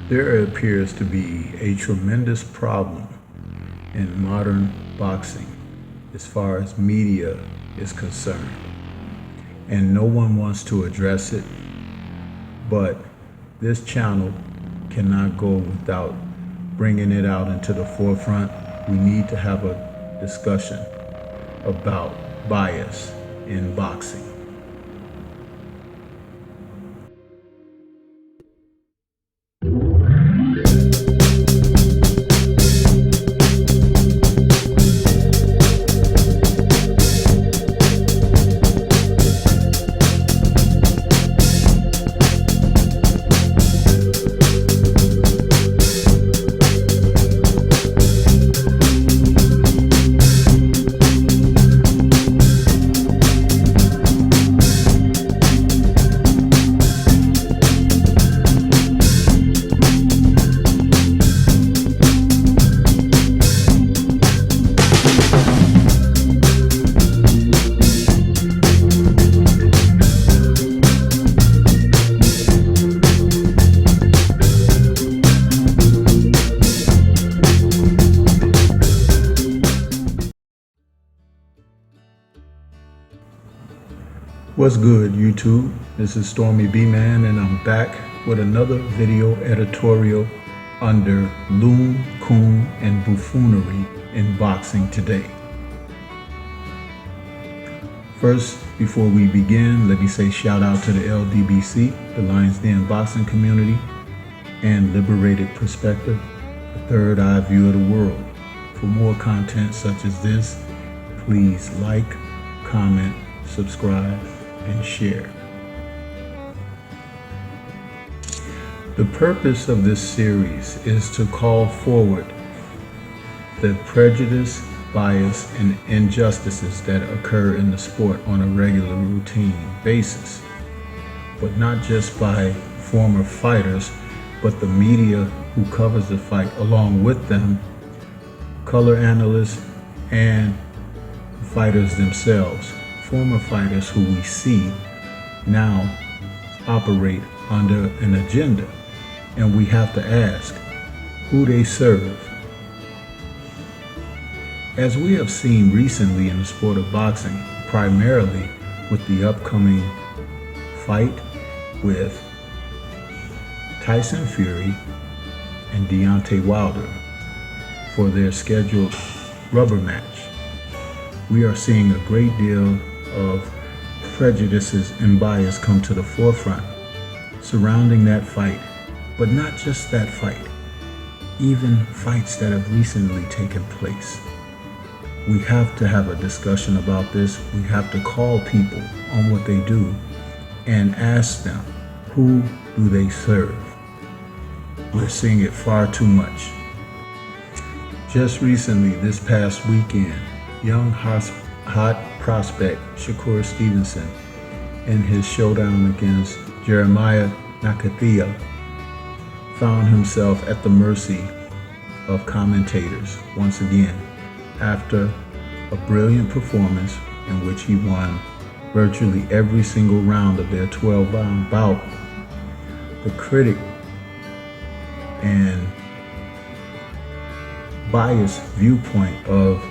There appears to be a tremendous problem in modern boxing as far as media is concerned, and no one wants to address it, but this channel cannot go without bringing it out into the forefront. We need to have a discussion about bias in boxing. What's good, YouTube? This is Stormy B-Man, and I'm back with another video editorial under Loon, Coon, and Buffoonery in boxing today. First, before we begin, let me say shout out to the LDBC, the Lions Den boxing community, and Liberated Perspective, a third eye view of the world. For more content such as this, please like, comment, subscribe, and share. The purpose of this series is to call forward the prejudice, bias, and injustices that occur in the sport on a regular routine basis, but not just by former fighters, but the media who covers the fight along with them, color analysts, and fighters themselves. Former fighters who we see now operate under an agenda, and we have to ask who they serve. As we have seen recently in the sport of boxing, primarily with the upcoming fight with Tyson Fury and Deontay Wilder for their scheduled rubber match, we are seeing a great deal of prejudices and bias come to the forefront surrounding that fight, but not just that fight, even fights that have recently taken place. We have to have a discussion about this. We have to call people on what they do and ask them, who do they serve? We're seeing it far too much. Just recently, this past weekend, young hot prospect Shakur Stevenson in his showdown against Jeremiah Nakathia found himself at the mercy of commentators once again after a brilliant performance in which he won virtually every single round of their 12-round bout. The critic and biased viewpoint of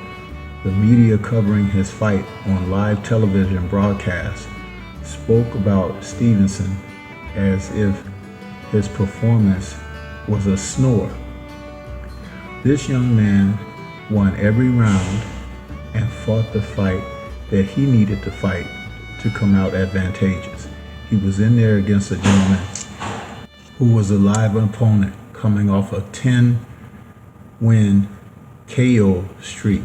the media covering his fight on live television broadcast spoke about Stevenson as if his performance was a snore. This young man won every round and fought the fight that he needed to fight to come out advantageous. He was in there against a gentleman who was a live opponent coming off a 10-win KO streak.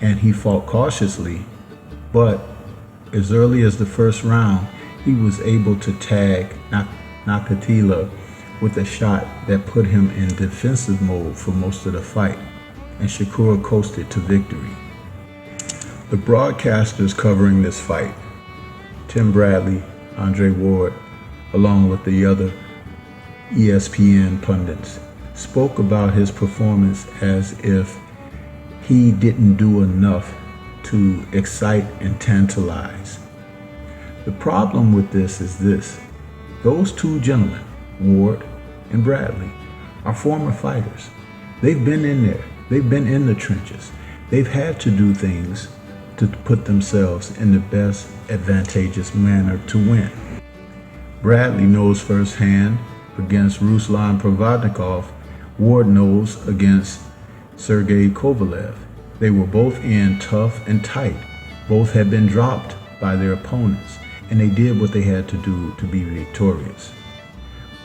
And he fought cautiously, but as early as the first round, he was able to tag Nakathila with a shot that put him in defensive mode for most of the fight, and Shakur coasted to victory. The broadcasters covering this fight, Tim Bradley, Andre Ward, along with the other ESPN pundits, spoke about his performance as if he didn't do enough to excite and tantalize. The problem with this is this: those two gentlemen, Ward and Bradley are former fighters. They've been in there. They've been in the trenches. They've had to do things to put themselves in the best advantageous manner to win. Bradley knows firsthand against Ruslan Provodnikov. Ward knows against Sergey Kovalev. They were both in tough and tight. Both had been dropped by their opponents, and they did what they had to do to be victorious.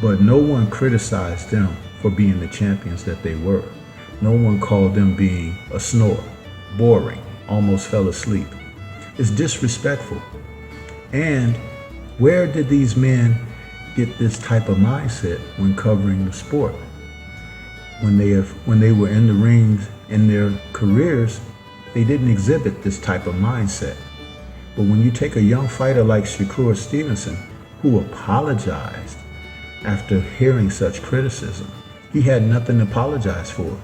But no one criticized them for being the champions that they were. No one called them being a snorer, boring, almost fell asleep. It's disrespectful. And where did these men get this type of mindset when covering the sport? When they were in the rings in their careers, they didn't exhibit this type of mindset. But when you take a young fighter like Shakur Stevenson, who apologized after hearing such criticism, he had nothing to apologize for.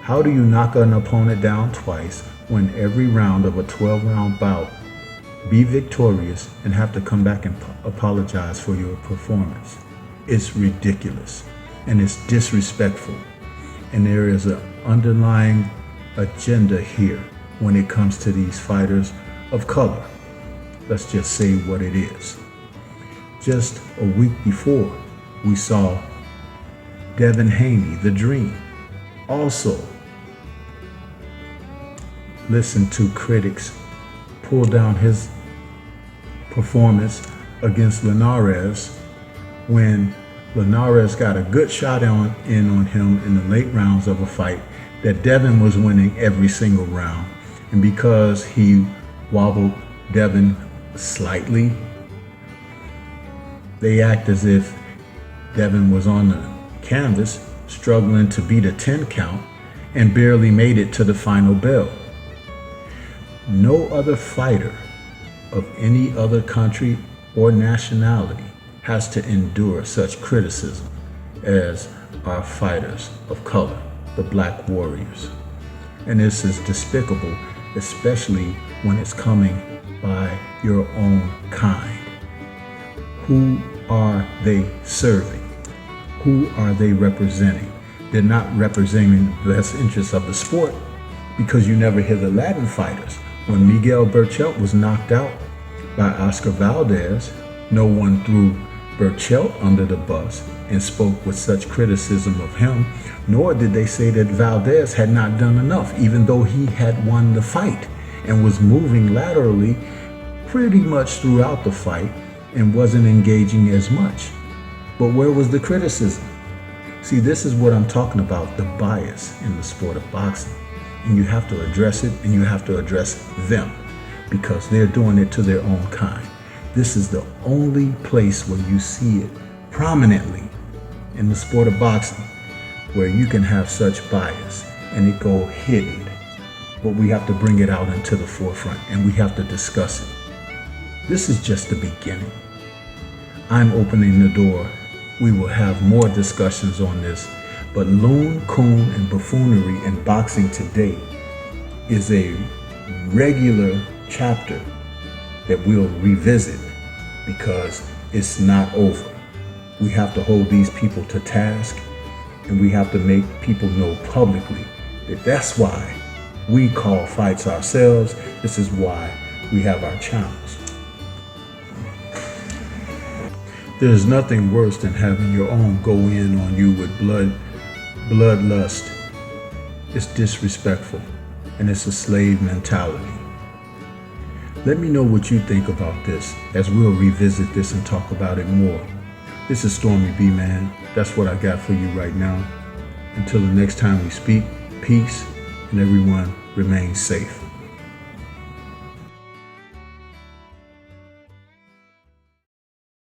How do you knock an opponent down twice when every round of a 12-round bout be victorious and have to come back and apologize for your performance? It's ridiculous and it's disrespectful. And there is an underlying agenda here when it comes to these fighters of color. Let's just say what it is. Just a week before, we saw Devin Haney, the Dream, also listen to critics pull down his performance against Linares when Linares got a good shot on him in the late rounds of a fight that Devin was winning every single round. And because he wobbled Devin slightly, they act as if Devin was on the canvas struggling to beat a 10 count and barely made it to the final bell. No other fighter of any other country or nationality has to endure such criticism as our fighters of color, the Black Warriors. And this is despicable, especially when it's coming by your own kind. Who are they serving? Who are they representing? They're not representing the best interests of the sport, because you never hear the Latin fighters. When Miguel Berchelt was knocked out by Oscar Valdez, no one threw Berchelt under the bus and spoke with such criticism of him, nor did they say that Valdez had not done enough, even though he had won the fight and was moving laterally pretty much throughout the fight and wasn't engaging as much. But where was the criticism? See, this is what I'm talking about, the bias in the sport of boxing. And you have to address it, and you have to address them, because they're doing it to their own kind. This is the only place where you see it prominently in the sport of boxing, where you can have such bias and it go hidden. But we have to bring it out into the forefront, and we have to discuss it. This is just the beginning. I'm opening the door. We will have more discussions on this, but Loon, Coon, and Buffoonery in boxing today is a regular chapter that we'll revisit, because it's not over. We have to hold these people to task, and we have to make people know publicly that that's why we call fights ourselves. This is why we have our channels. There's nothing worse than having your own go in on you with bloodlust. It's disrespectful, and it's a slave mentality. Let me know what you think about this as we'll revisit this and talk about it more. This is Stormy B, man. That's what I got for you right now. Until the next time we speak, peace, and everyone remain safe.